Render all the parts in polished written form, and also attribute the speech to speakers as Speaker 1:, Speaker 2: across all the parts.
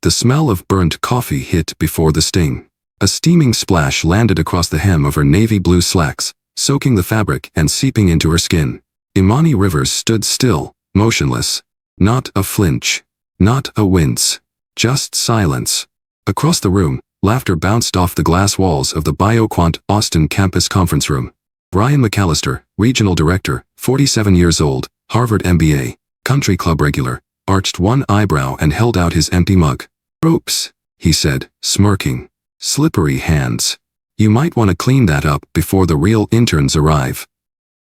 Speaker 1: The smell of burnt coffee hit before the sting. A steaming splash landed across the hem of her navy blue slacks, soaking the fabric and seeping into her skin. Imani Rivers stood still, motionless. Not a flinch. Not a wince. Just silence. Across the room, laughter bounced off the glass walls of the BioQuant Austin campus conference room. Brian McAllister, regional director, 47 years old, Harvard MBA, country club regular, arched one eyebrow and held out his empty mug. "Oops," he said, smirking. "Slippery hands. You might want to clean that up before the real interns arrive."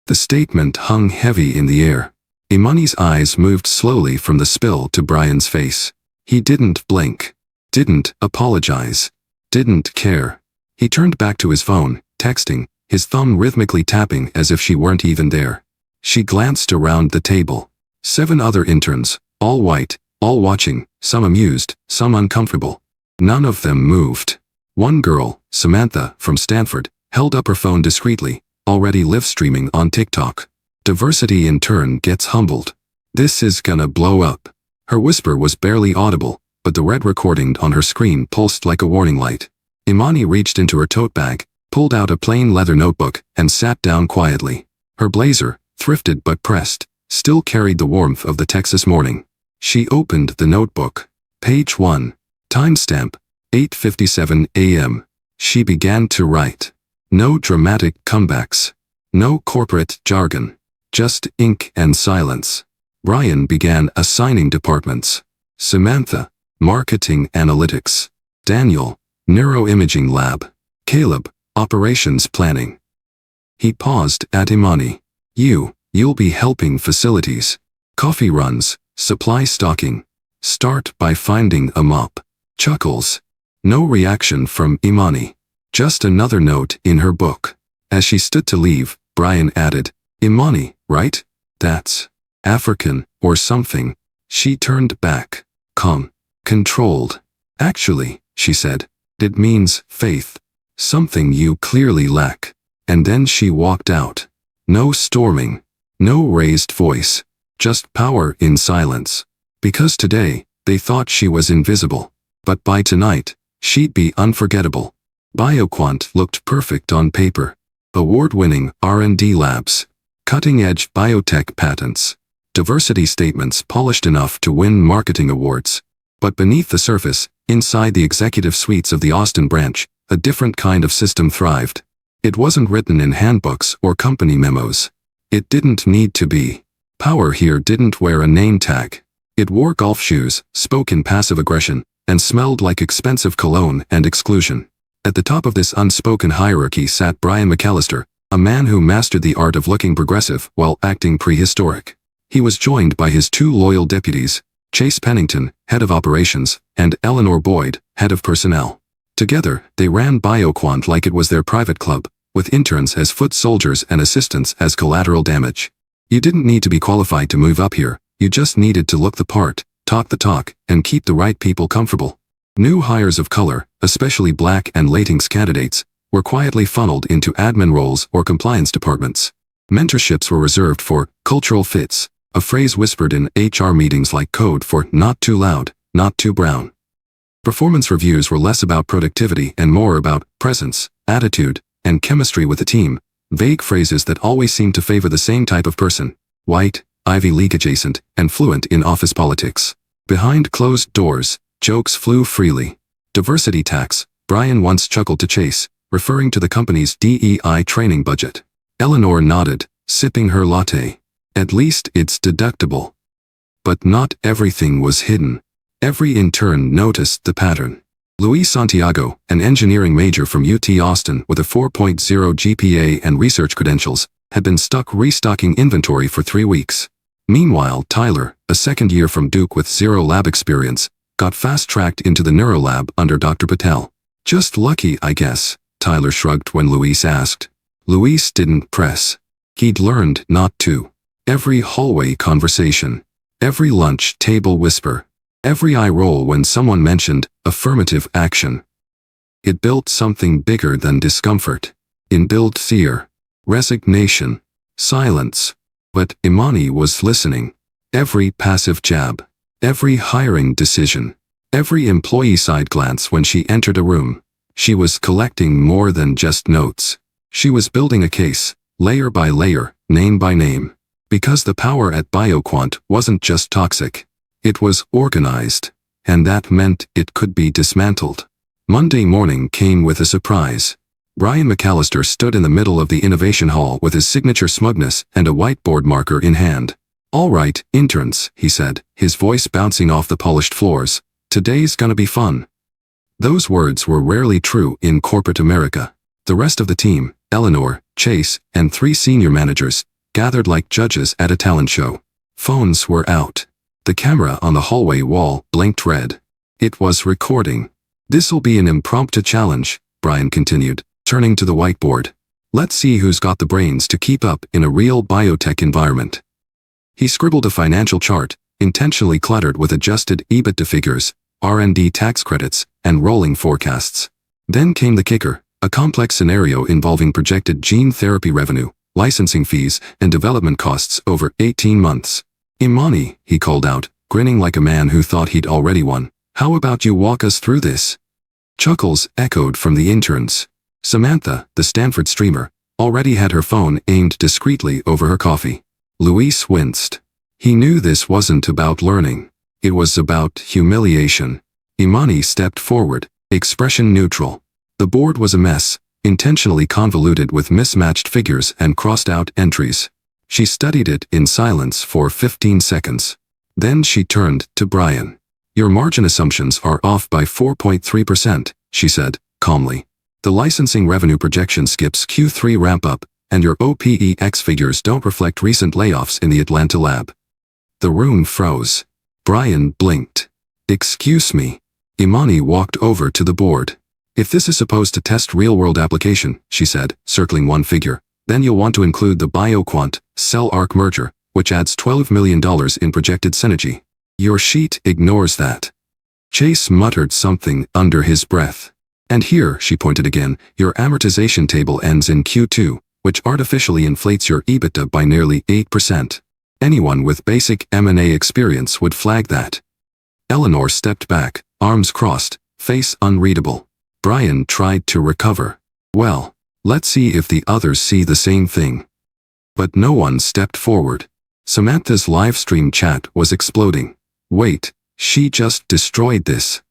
Speaker 1: The statement hung heavy in the air. Imani's eyes moved slowly from the spill to Brian's face. He didn't blink. Didn't apologize. Didn't care. He turned back to his phone, texting, his thumb rhythmically tapping as if she weren't even there. She glanced around the table. 7 other interns, all white, all watching, some amused, some uncomfortable. None of them moved. One girl, Samantha, from Stanford, held up her phone discreetly, already live-streaming on TikTok. Diversity in turn gets humbled. "This is gonna blow up." Her whisper was barely audible, but the red recording on her screen pulsed like a warning light. Imani reached into her tote bag, pulled out a plain leather notebook, and sat down quietly. Her blazer, thrifted but pressed, still carried the warmth of the Texas morning. She opened the notebook. Page 1. Timestamp, 8:57 a.m. She began to write. No dramatic comebacks. No corporate jargon. Just ink and silence. Brian began assigning departments. Samantha, Marketing Analytics. Daniel, Neuroimaging Lab. Caleb, Operations Planning. He paused at Imani. You'll be helping facilities. Coffee runs, supply stocking. Start by finding a mop. Chuckles. No reaction from Imani. Just another note in her book. As she stood to leave, Brian added, "Imani, right? That's African, or something." She turned back. Calm. Controlled. "Actually," she said, "it means faith. Something you clearly lack." And then she walked out. No storming. No raised voice. Just power in silence. Because today, they thought she was invisible. But by tonight, she'd be unforgettable. BioQuant looked perfect on paper. Award-winning R&D labs. Cutting-edge biotech patents. Diversity statements polished enough to win marketing awards. But beneath the surface, inside the executive suites of the Austin branch, a different kind of system thrived. It wasn't written in handbooks or company memos. It didn't need to be. Power here didn't wear a name tag. It wore golf shoes, spoke in passive aggression, and smelled like expensive cologne and exclusion. At the top of this unspoken hierarchy sat Brian McAllister, a man who mastered the art of looking progressive while acting prehistoric. He was joined by his 2 loyal deputies, Chase Pennington, head of operations, and Eleanor Boyd, head of personnel. Together, they ran BioQuant like it was their private club, with interns as foot soldiers and assistants as collateral damage. You didn't need to be qualified to move up here, you just needed to look the part, talk the talk, and keep the right people comfortable. New hires of color, especially Black and Latinx candidates, were quietly funneled into admin roles or compliance departments. Mentorships were reserved for cultural fits, a phrase whispered in HR meetings like code for not too loud, not too brown. Performance reviews were less about productivity and more about presence, attitude, and chemistry with the team, vague phrases that always seemed to favor the same type of person: white, Ivy League adjacent, and fluent in office politics. Behind closed doors, jokes flew freely. Diversity tax, Brian once chuckled to Chase, referring to the company's DEI training budget. Eleanor nodded, sipping her latte. At least it's deductible. But not everything was hidden. Every intern noticed the pattern. Luis Santiago, an engineering major from UT Austin with a 4.0 GPA and research credentials, had been stuck restocking inventory for 3 weeks. Meanwhile, Tyler, a second year from Duke with 0 lab experience, got fast-tracked into the neurolab under Dr. Patel. "Just lucky, I guess," Tyler shrugged when Luis asked. Luis didn't press. He'd learned not to. Every hallway conversation, every lunch table whisper, every eye roll when someone mentioned affirmative action. It built something bigger than discomfort. Inbuilt fear, resignation, silence. But Imani was listening. Every passive jab, every hiring decision, Every employee side-glanced when she entered a room. She was collecting more than just notes. She was building a case, layer by layer, name by name. Because the power at BioQuant wasn't just toxic. It was organized. And that meant it could be dismantled. Monday morning came with a surprise. Brian McAllister stood in the middle of the innovation hall with his signature smugness and a whiteboard marker in hand. "All right, interns," he said, his voice bouncing off the polished floors. "Today's gonna be fun." Those words were rarely true in corporate America. The rest of the team, Eleanor, Chase, and 3 senior managers, gathered like judges at a talent show. Phones were out. The camera on the hallway wall blinked red. It was recording. "This'll be an impromptu challenge," Brian continued, turning to the whiteboard. "Let's see who's got the brains to keep up in a real biotech environment." He scribbled a financial chart, intentionally cluttered with adjusted EBITDA figures, R&D tax credits, and rolling forecasts. Then came the kicker, a complex scenario involving projected gene therapy revenue, licensing fees, and development costs over 18 months. "Imani," he called out, grinning like a man who thought he'd already won, "how about you walk us through this?" Chuckles echoed from the interns. Samantha, the Stanford streamer, already had her phone aimed discreetly over her coffee. Luis winced. He knew this wasn't about learning. It was about humiliation. Imani stepped forward, expression neutral. The board was a mess, intentionally convoluted with mismatched figures and crossed-out entries. She studied it in silence for 15 seconds. Then she turned to Brian. "Your margin assumptions are off by 4.3%, she said, calmly. "The licensing revenue projection skips Q3 ramp-up, and your OPEX figures don't reflect recent layoffs in the Atlanta lab." The room froze. Brian blinked. "Excuse me." Imani walked over to the board. "If this is supposed to test real-world application," she said, circling one figure, "then you'll want to include the BioQuant cell-arc merger, which adds $12 million in projected synergy. Your sheet ignores that." Chase muttered something under his breath. "And here," she pointed again, "your amortization table ends in Q2, which artificially inflates your EBITDA by nearly 8%. Anyone with basic M&A experience would flag that." Eleanor stepped back, arms crossed, face unreadable. Brian tried to recover. "Well, let's see if the others see the same thing." But no one stepped forward. Samantha's live-stream chat was exploding. "Wait, she just destroyed this.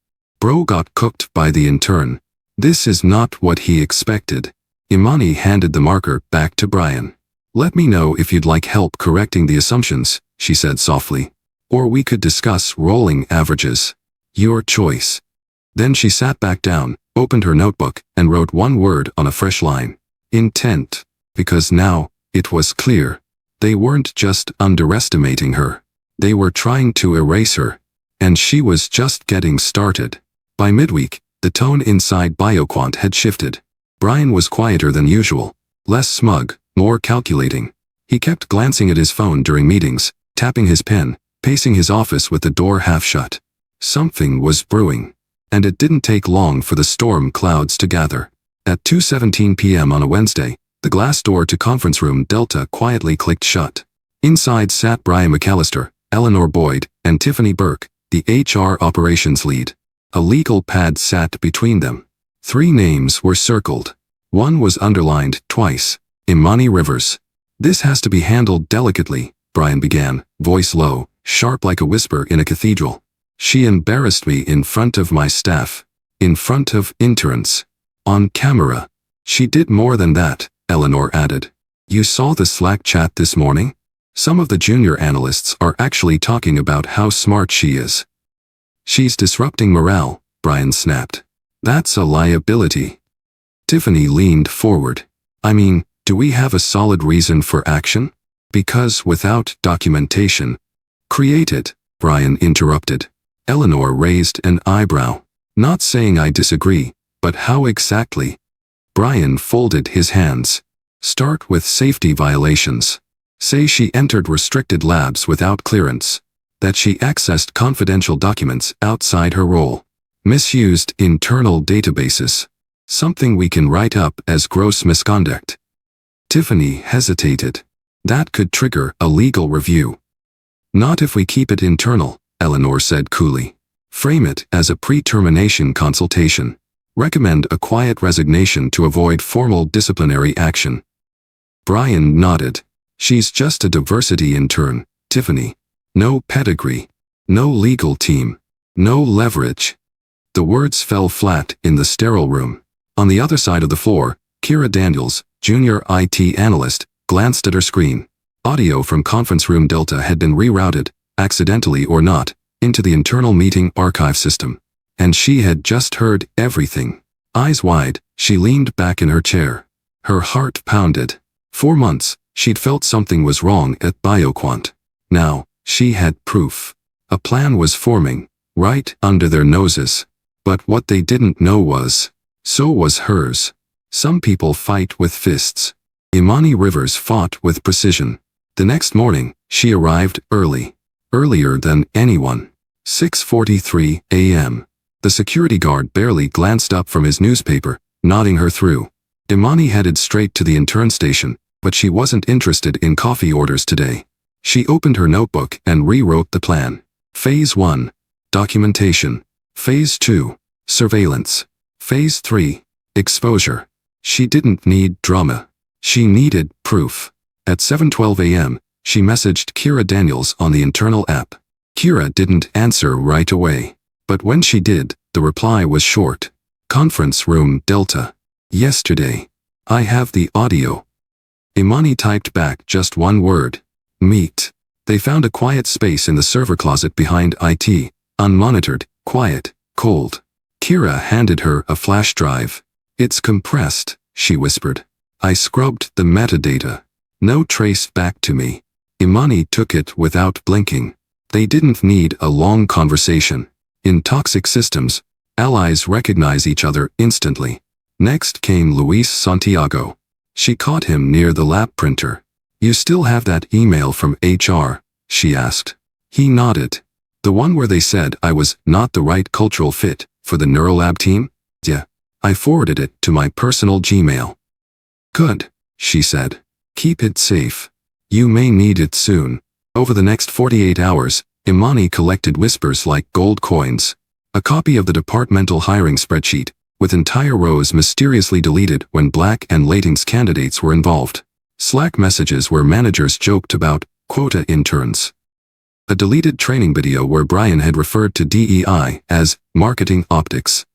Speaker 1: Bro got cooked by the intern. This is not what he expected." Imani handed the marker back to Brian. "Let me know if you'd like help correcting the assumptions," she said softly. "Or we could discuss rolling averages. Your choice." Then she sat back down, opened her notebook, and wrote one word on a fresh line. Intent. Because now, it was clear. They weren't just underestimating her. They were trying to erase her. And she was just getting started. By midweek, the tone inside BioQuant had shifted. Brian was quieter than usual. Less smug, more calculating. He kept glancing at his phone during meetings, tapping his pen, pacing his office with the door half shut. Something was brewing. And it didn't take long for the storm clouds to gather. At 2:17 p.m. on a Wednesday, the glass door to conference room Delta quietly clicked shut. Inside sat Brian McAllister, Eleanor Boyd, and Tiffany Burke, the HR operations lead. A legal pad sat between them. 3 names were circled. One was underlined twice. Imani Rivers. "This has to be handled delicately," Brian began, voice low, sharp like a whisper in a cathedral. "She embarrassed me in front of my staff. In front of interns. On camera. She did more than that," Eleanor added. "You saw the Slack chat this morning? Some of the junior analysts are actually talking about how smart she is." "She's disrupting morale," Brian snapped. "That's a liability." Tiffany leaned forward. "I mean, do we have a solid reason for action? Because without documentation—" "Create it," Brian interrupted. Eleanor raised an eyebrow. "Not saying I disagree, but how exactly?" Brian folded his hands. "Start with safety violations. Say she entered restricted labs without clearance. That she accessed confidential documents outside her role. Misused internal databases. Something we can write up as gross misconduct." Tiffany hesitated. "That could trigger a legal review." "Not if we keep it internal," Eleanor said coolly. Frame it as a pre-termination consultation. Recommend a quiet resignation to avoid formal disciplinary action. Brian nodded. She's just a diversity intern, Tiffany. No pedigree. No legal team. No leverage. The words fell flat in the sterile room. On the other side of the floor, Kira Daniels, junior IT analyst, glanced at her screen. Audio from conference room Delta had been rerouted, accidentally or not, into the internal meeting archive system. And she had just heard everything. Eyes wide, she leaned back in her chair. Her heart pounded. 4 months, she'd felt something was wrong at BioQuant. Now, she had proof. A plan was forming, right under their noses. But what they didn't know was, so was hers. Some people fight with fists. Imani Rivers fought with precision. The next morning, she arrived early. Earlier than anyone. 6:43 a.m. The security guard barely glanced up from his newspaper, nodding her through. Imani headed straight to the intern station, but she wasn't interested in coffee orders today. She opened her notebook and rewrote the plan. Phase 1. Documentation. Phase 2. Surveillance. Phase 3. Exposure. She didn't need drama. She needed proof. At 7:12 a.m., she messaged Kira Daniels on the internal app. Kira didn't answer right away. But when she did, the reply was short. Conference room Delta. Yesterday. I have the audio. Imani typed back just one word. Meet. They found a quiet space in the server closet behind IT. Unmonitored, quiet, cold. Kira handed her a flash drive. It's compressed, she whispered. I scrubbed the metadata. No trace back to me. Imani took it without blinking. They didn't need a long conversation. In toxic systems, allies recognize each other instantly. Next came Luis Santiago. She caught him near the lab printer. You still have that email from HR? She asked. He nodded. The one where they said I was not the right cultural fit for the Neurolab team? Yeah. I forwarded it to my personal Gmail. Good, she said. Keep it safe. You may need it soon. Over the next 48 hours, Imani collected whispers like gold coins. A copy of the departmental hiring spreadsheet, with entire rows mysteriously deleted when Black and Latinx candidates were involved. Slack messages where managers joked about quota interns. A deleted training video where Brian had referred to DEI as marketing optics.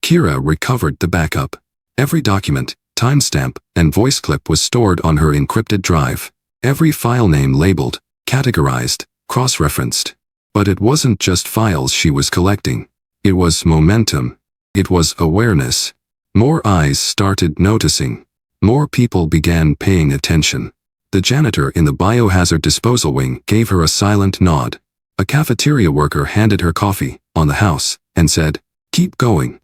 Speaker 1: Kira recovered the backup. Every document, timestamp, and voice clip was stored on her encrypted drive. Every file name labeled, categorized, cross-referenced. But it wasn't just files she was collecting. It was momentum. It was awareness. More eyes started noticing. More people began paying attention. The janitor in the biohazard disposal wing gave her a silent nod. A cafeteria worker handed her coffee, on the house, and said, keep going.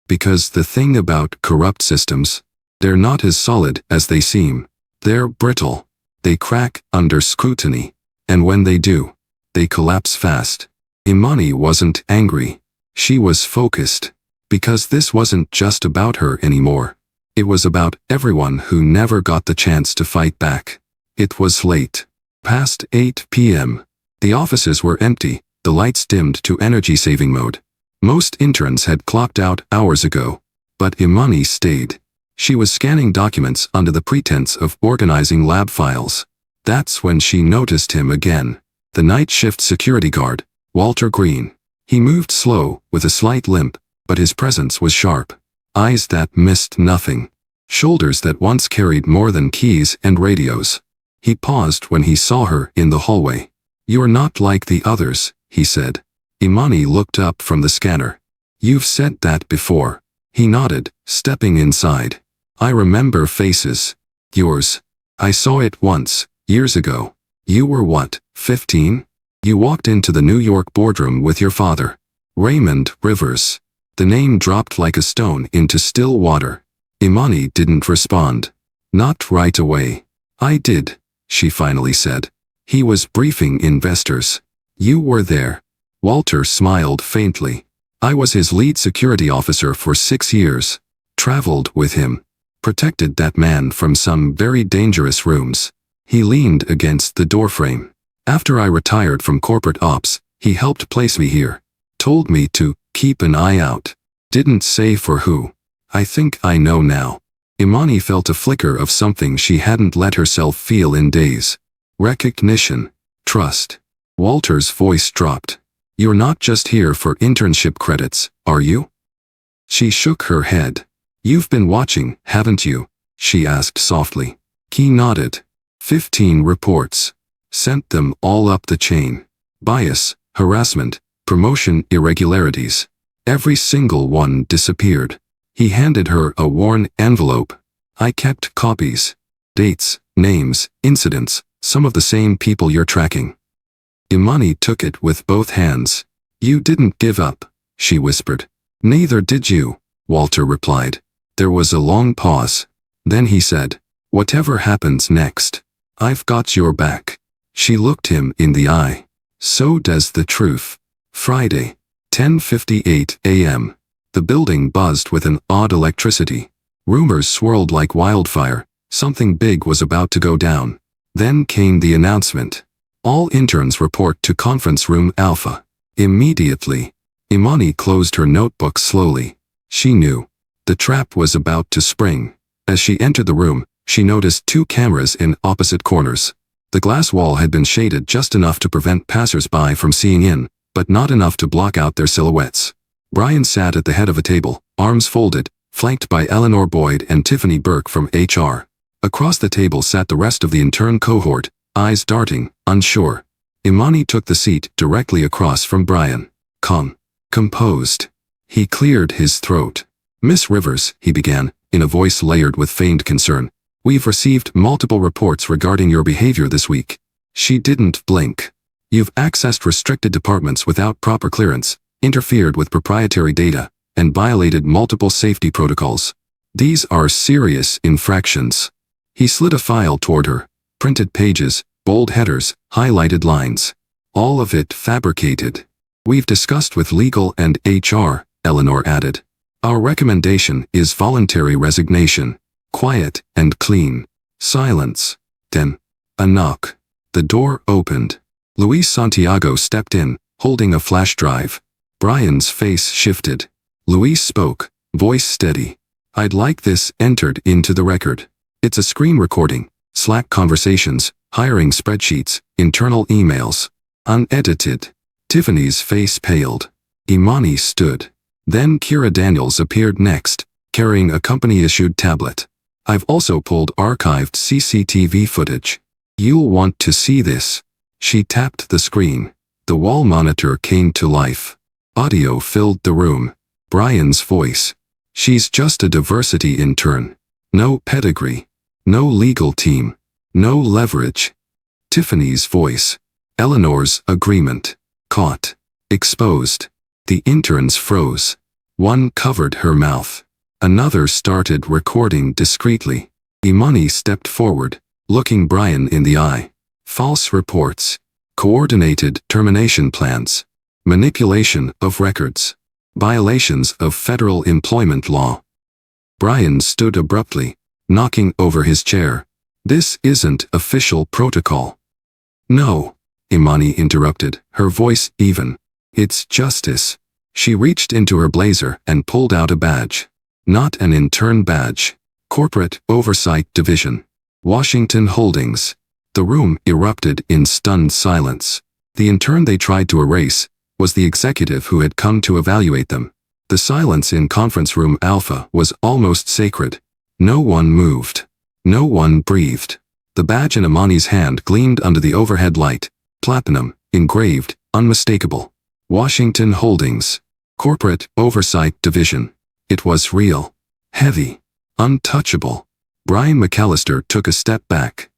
Speaker 1: Because the thing about corrupt systems, they're not as solid as they seem. They're brittle. They crack under scrutiny. And when they do, they collapse fast. Imani wasn't angry. She was focused. Because this wasn't just about her anymore. It was about everyone who never got the chance to fight back. It was late. Past 8 p.m. The offices were empty, the lights dimmed to energy-saving mode. Most interns had clocked out hours ago. But Imani stayed. She was scanning documents under the pretense of organizing lab files. That's when she noticed him again. The night shift security guard, Walter Green. He moved slow, with a slight limp, but his presence was sharp. Eyes that missed nothing. Shoulders that once carried more than keys and radios. He paused when he saw her in the hallway. You're not like the others, he said. Imani looked up from the scanner. You've said that before. He nodded, stepping inside. I remember faces. Yours. I saw it once, years ago. You were what, 15? You walked into the New York boardroom with your father. Raymond Rivers. The name dropped like a stone into still water. Imani didn't respond. Not right away. I did, she finally said. He was briefing investors. You were there. Walter smiled faintly. I was his lead security officer for 6 years. Traveled with him. Protected that man from some very dangerous rooms. He leaned against the doorframe. After I retired from corporate ops, he helped place me here. Told me to keep an eye out. Didn't say for who. I think I know now. Imani felt a flicker of something she hadn't let herself feel in days. Recognition. Trust. Walter's voice dropped. You're not just here for internship credits, are you? She shook her head. You've been watching, haven't you? She asked softly. He nodded. 15 reports. Sent them all up the chain. Bias, harassment, promotion irregularities. Every single one disappeared. He handed her a worn envelope. I kept copies. Dates, names, incidents, some of the same people you're tracking. Imani took it with both hands. You didn't give up, she whispered. Neither did you, Walter replied. There was a long pause. Then he said, whatever happens next, I've got your back. She looked him in the eye. So does the truth. Friday, 10:58 a.m. The building buzzed with an odd electricity. Rumors swirled like wildfire. Something big was about to go down. Then came the announcement. All interns report to conference room Alpha. Immediately, Imani closed her notebook slowly. She knew. The trap was about to spring. As she entered the room, she noticed 2 cameras in opposite corners. The glass wall had been shaded just enough to prevent passers-by from seeing in, but not enough to block out their silhouettes. Brian sat at the head of a table, arms folded, flanked by Eleanor Boyd and Tiffany Burke from HR. Across the table sat the rest of the intern cohort, eyes darting, unsure. Imani took the seat directly across from Brian. Composed. He cleared his throat. Miss Rivers, he began, in a voice layered with feigned concern. We've received multiple reports regarding your behavior this week. She didn't blink. You've accessed restricted departments without proper clearance, interfered with proprietary data, and violated multiple safety protocols. These are serious infractions. He slid a file toward her. Printed pages, bold headers, highlighted lines. All of it fabricated. We've discussed with legal and HR, Eleanor added. Our recommendation is voluntary resignation. Quiet and clean. Silence. Then, a knock. The door opened. Luis Santiago stepped in, holding a flash drive. Brian's face shifted. Luis spoke, voice steady. I'd like this entered into the record. It's a screen recording, Slack conversations, hiring spreadsheets, internal emails. Unedited. Tiffany's face paled. Imani stood. Then Kira Daniels appeared next, carrying a company-issued tablet. I've also pulled archived CCTV footage. You'll want to see this. She tapped the screen. The wall monitor came to life. Audio filled the room. Brian's voice. She's just a diversity intern. No pedigree. No legal team. No leverage. Tiffany's voice. Eleanor's agreement. Caught. Exposed. The interns froze. One covered her mouth. Another started recording discreetly. Imani stepped forward, looking Brian in the eye. False reports. Coordinated termination plans. Manipulation of records. Violations of federal employment law. Brian stood abruptly, knocking over his chair. This isn't official protocol. No, Imani interrupted, her voice even. It's justice. She reached into her blazer and pulled out a badge. Not an intern badge. Corporate Oversight Division. Washington Holdings. The room erupted in stunned silence. The intern they tried to erase was the executive who had come to evaluate them. The silence in conference room Alpha was almost sacred. No one moved. No one breathed. The badge in Imani's hand gleamed under the overhead light. Platinum, engraved, unmistakable. Washington Holdings. Corporate Oversight Division. It was real. Heavy. Untouchable. Brian McAllister took a step back.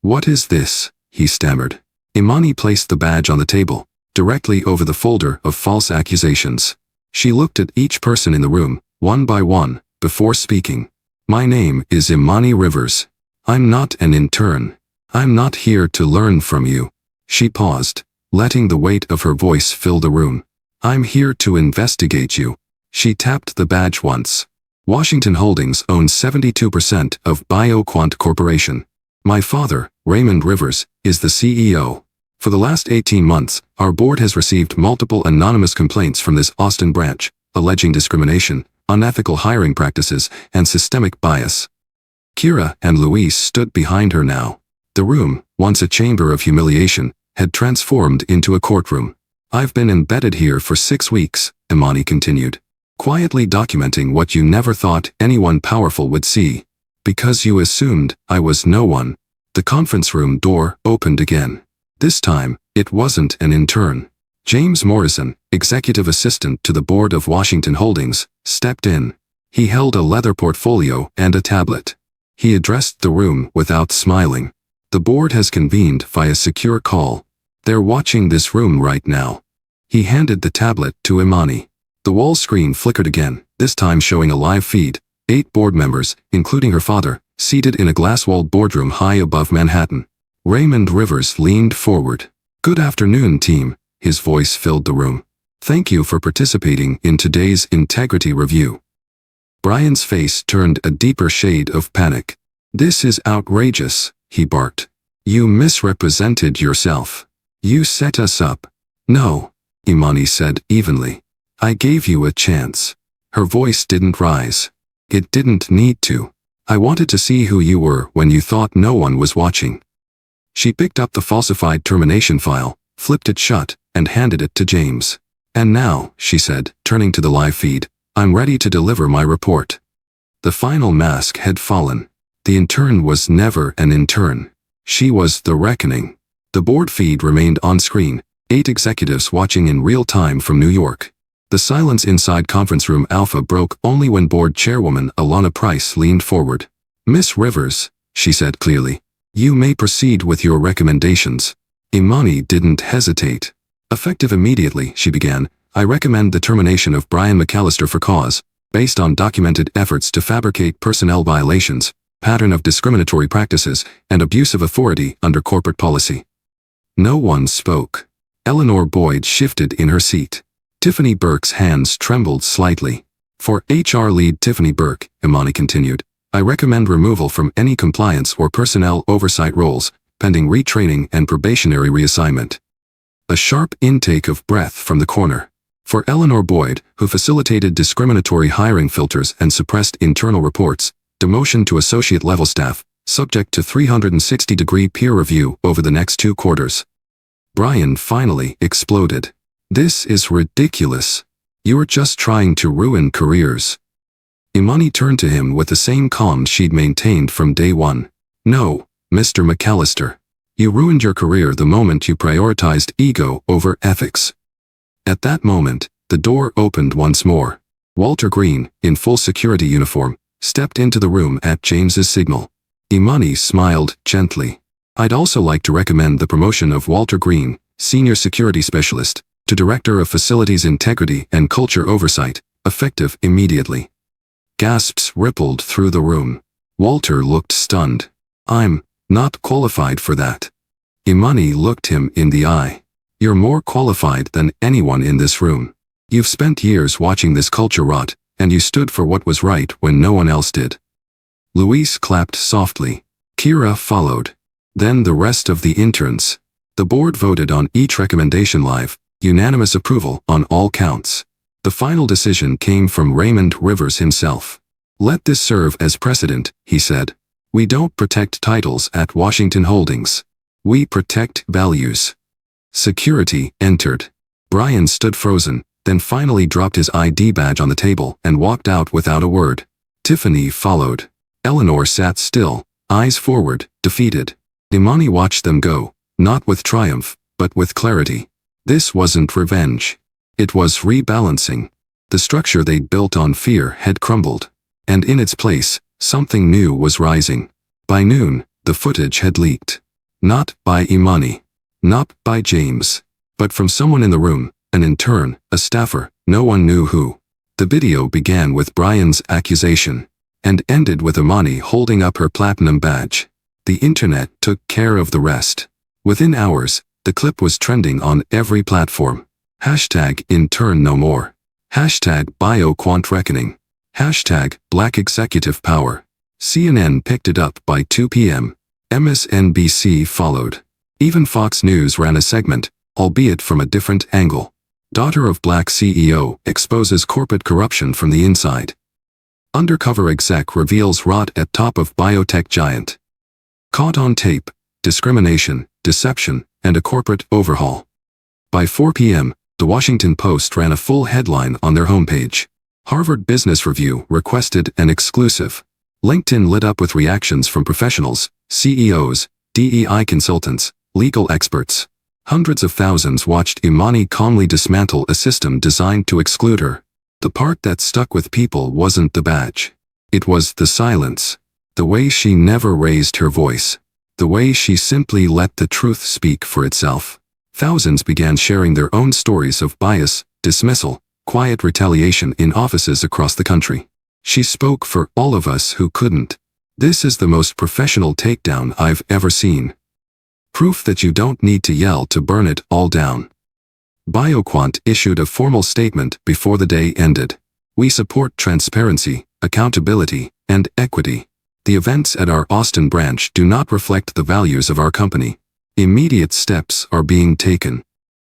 Speaker 1: What is this? He stammered. Imani placed the badge on the table, directly over the folder of false accusations. She looked at each person in the room, one by one, before speaking. My name is Imani Rivers. I'm not an intern. I'm not here to learn from you. She paused, letting the weight of her voice fill the room. I'm here to investigate you. She tapped the badge once. Washington Holdings owns 72% of BioQuant Corporation. My father, Raymond Rivers, is the CEO. For the last 18 months, our board has received multiple anonymous complaints from this Austin branch, alleging discrimination, unethical hiring practices, and systemic bias. Kira and Luis stood behind her now. The room, once a chamber of humiliation, had transformed into a courtroom. I've been embedded here for 6 weeks, Imani continued, quietly documenting what you never thought anyone powerful would see. Because you assumed I was no one. The conference room door opened again. This time, it wasn't an intern. James Morrison, executive assistant to the board of Washington Holdings, stepped in. He held a leather portfolio and a tablet. He addressed the room without smiling. The board has convened via secure call. They're watching this room right now. He handed the tablet to Imani. The wall screen flickered again, this time showing a live feed. 8 board members, including her father, seated in a glass-walled boardroom high above Manhattan. Raymond Rivers leaned forward. Good afternoon, team. His voice filled the room. Thank you for participating in today's integrity review. Brian's face turned a deeper shade of panic. This is outrageous, he barked. You misrepresented yourself. You set us up. No, Imani said evenly. I gave you a chance. Her voice didn't rise. It didn't need to. I wanted to see who you were when you thought no one was watching. She picked up the falsified termination file, flipped it shut, and handed it to James. And now, she said, turning to the live feed, I'm ready to deliver my report. The final mask had fallen. The intern was never an intern. She was the reckoning. The board feed remained on screen, 8 executives watching in real time from New York. The silence inside conference room Alpha broke only when board chairwoman Alana Price leaned forward. Miss Rivers, she said clearly, you may proceed with your recommendations. Imani didn't hesitate. Effective immediately, she began, I recommend the termination of Brian McAllister for cause, based on documented efforts to fabricate personnel violations, pattern of discriminatory practices, and abuse of authority under corporate policy. No one spoke. Eleanor Boyd shifted in her seat. Tiffany Burke's hands trembled slightly. For HR lead Tiffany Burke, Imani continued, I recommend removal from any compliance or personnel oversight roles, pending retraining and probationary reassignment. A sharp intake of breath from the corner. For Eleanor Boyd, who facilitated discriminatory hiring filters and suppressed internal reports, demotion to associate-level staff, subject to 360-degree peer review over the next 2 quarters. Brian finally exploded. This is ridiculous. You're just trying to ruin careers. Imani turned to him with the same calm she'd maintained from day one. No, Mr. McAllister. You ruined your career the moment you prioritized ego over ethics. At that moment, the door opened once more. Walter Green, in full security uniform, stepped into the room at James's signal. Imani smiled gently. I'd also like to recommend the promotion of Walter Green, Senior Security Specialist, to Director of Facilities Integrity and Culture Oversight, effective immediately. Gasps rippled through the room. Walter looked stunned. I'm not qualified for that. Imani looked him in the eye. You're more qualified than anyone in this room. You've spent years watching this culture rot, and you stood for what was right when no one else did. Luis clapped softly. Kira followed. Then the rest of the interns. The board voted on each recommendation live, unanimous approval on all counts. The final decision came from Raymond Rivers himself. Let this serve as precedent, he said. We don't protect titles at Washington Holdings. We protect values. Security entered. Brian stood frozen, then finally dropped his ID badge on the table and walked out without a word. Tiffany followed. Eleanor sat still, eyes forward, defeated. Imani watched them go, not with triumph, but with clarity. This wasn't revenge. It was rebalancing. The structure they'd built on fear had crumbled. And in its place, something new was rising. By noon, the footage had leaked. Not by Imani. Not by James. But from someone in the room, an intern, a staffer, no one knew who. The video began with Brian's accusation. And ended with Imani holding up her platinum badge. The internet took care of the rest. Within hours, the clip was trending on every platform. #Intern no more. #BioQuant reckoning. #Black executive power. CNN picked it up by 2 p.m. MSNBC followed. Even Fox News ran a segment, albeit from a different angle. Daughter of Black CEO exposes corporate corruption from the inside. Undercover exec reveals rot at top of biotech giant. Caught on tape, discrimination, deception, and a corporate overhaul. By 4 p.m., The Washington Post ran a full headline on their homepage. Harvard Business Review requested an exclusive. LinkedIn lit up with reactions from professionals, CEOs, DEI consultants, legal experts. Hundreds of thousands watched Imani calmly dismantle a system designed to exclude her. The part that stuck with people wasn't the badge. It was the silence. The way she never raised her voice. The way she simply let the truth speak for itself. Thousands began sharing their own stories of bias, dismissal, quiet retaliation in offices across the country. She spoke for all of us who couldn't. This is the most professional takedown I've ever seen. Proof that you don't need to yell to burn it all down. BioQuant issued a formal statement before the day ended. We support transparency, accountability, and equity. The events at our Austin branch do not reflect the values of our company. Immediate steps are being taken.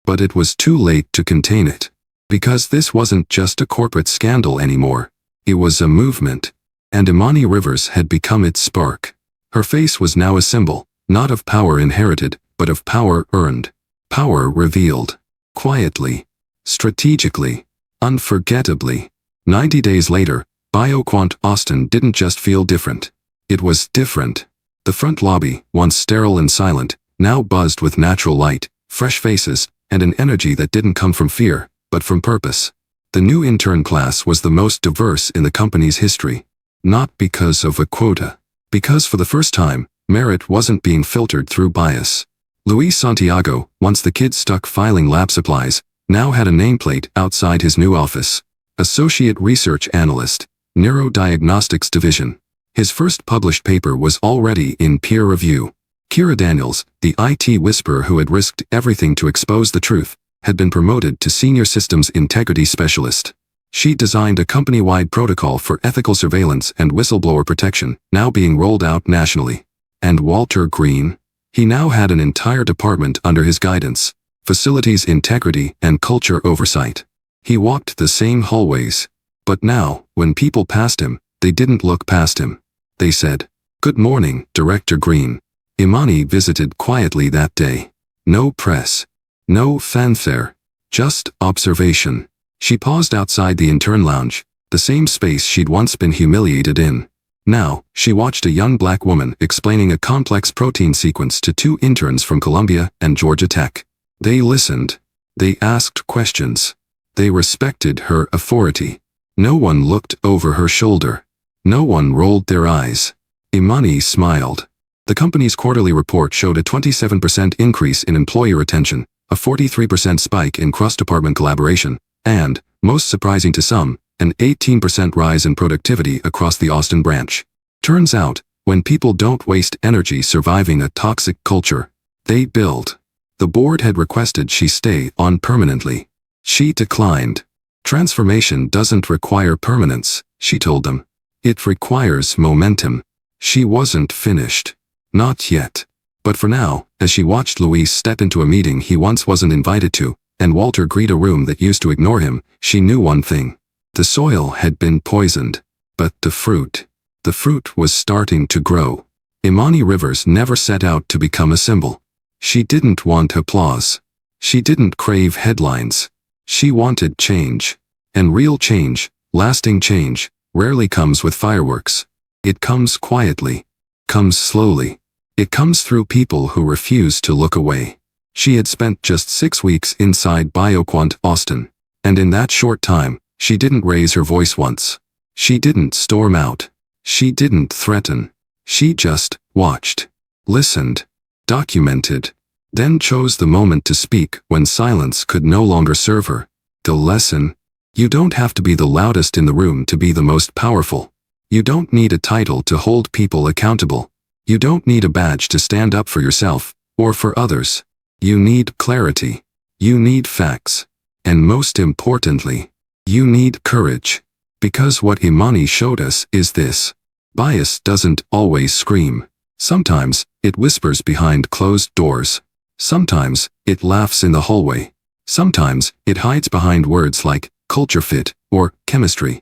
Speaker 1: But it was too late to contain it. Because this wasn't just a corporate scandal anymore. It was a movement. And Imani Rivers had become its spark. Her face was now a symbol, not of power inherited, but of power earned. Power revealed. Quietly. Strategically. Unforgettably. 90 days later, BioQuant Austin didn't just feel different. It was different. The front lobby, once sterile and silent, now buzzed with natural light, fresh faces, and an energy that didn't come from fear, but from purpose. The new intern class was the most diverse in the company's history. Not because of a quota. Because for the first time, merit wasn't being filtered through bias. Luis Santiago, once the kid stuck filing lab supplies, now had a nameplate outside his new office. Associate Research Analyst, Neurodiagnostics Division. His first published paper was already in peer review. Kira Daniels, the IT whisperer who had risked everything to expose the truth, had been promoted to Senior Systems Integrity Specialist. She designed a company-wide protocol for ethical surveillance and whistleblower protection, now being rolled out nationally. And Walter Green? He now had an entire department under his guidance, facilities integrity and culture oversight. He walked the same hallways. But now, when people passed him, they didn't look past him. They said, "Good morning, Director Green." Imani visited quietly that day. No press. No fanfare. Just observation. She paused outside the intern lounge, the same space she'd once been humiliated in. Now, she watched a young black woman explaining a complex protein sequence to two interns from Columbia and Georgia Tech. They listened. They asked questions. They respected her authority. No one looked over her shoulder. No one rolled their eyes. Imani smiled. The company's quarterly report showed a 27% increase in employee retention, a 43% spike in cross-department collaboration, and, most surprising to some, an 18% rise in productivity across the Austin branch. Turns out, when people don't waste energy surviving a toxic culture, they build. The board had requested she stay on permanently. She declined. Transformation doesn't require permanence, she told them. It requires momentum. She wasn't finished. Not yet. But for now, as she watched Luis step into a meeting he once wasn't invited to, and Walter greet a room that used to ignore him, she knew one thing. The soil had been poisoned. But the fruit was starting to grow. Imani Rivers never set out to become a symbol. She didn't want applause. She didn't crave headlines. She wanted change. And real change, lasting change, rarely comes with fireworks. It comes quietly. Comes slowly. It comes through people who refuse to look away. She had spent just 6 weeks inside BioQuant Austin. And in that short time, she didn't raise her voice once. She didn't storm out. She didn't threaten. She just watched. Listened. Documented. Then chose the moment to speak when silence could no longer serve her. The lesson? You don't have to be the loudest in the room to be the most powerful. You don't need a title to hold people accountable. You don't need a badge to stand up for yourself, or for others. You need clarity. You need facts. And most importantly, you need courage. Because what Imani showed us is this. Bias doesn't always scream. Sometimes, it whispers behind closed doors. Sometimes, it laughs in the hallway. Sometimes, it hides behind words like culture fit or chemistry.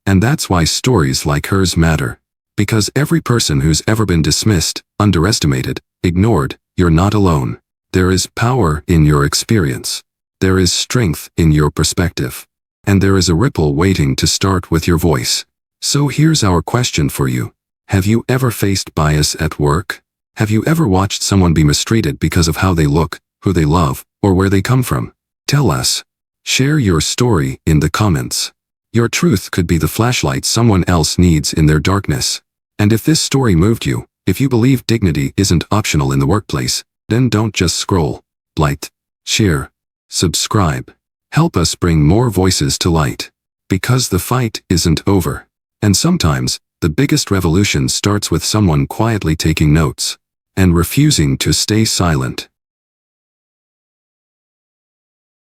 Speaker 1: And that's why stories like hers matter. Because every person who's ever been dismissed, underestimated, ignored, you're not alone. There is power in your experience. There is strength in your perspective. And there is a ripple waiting to start with your voice. So here's our question for you. Have you ever faced bias at work? Have you ever watched someone be mistreated because of how they look, who they love, or where they come from? Tell us. Share your story in the comments. Your truth could be the flashlight someone else needs in their darkness. And if this story moved you, if you believe dignity isn't optional in the workplace, then don't just scroll, like, share, subscribe. Help us bring more voices to light. Because the fight isn't over. And sometimes, the biggest revolution starts with someone quietly taking notes and refusing to stay silent.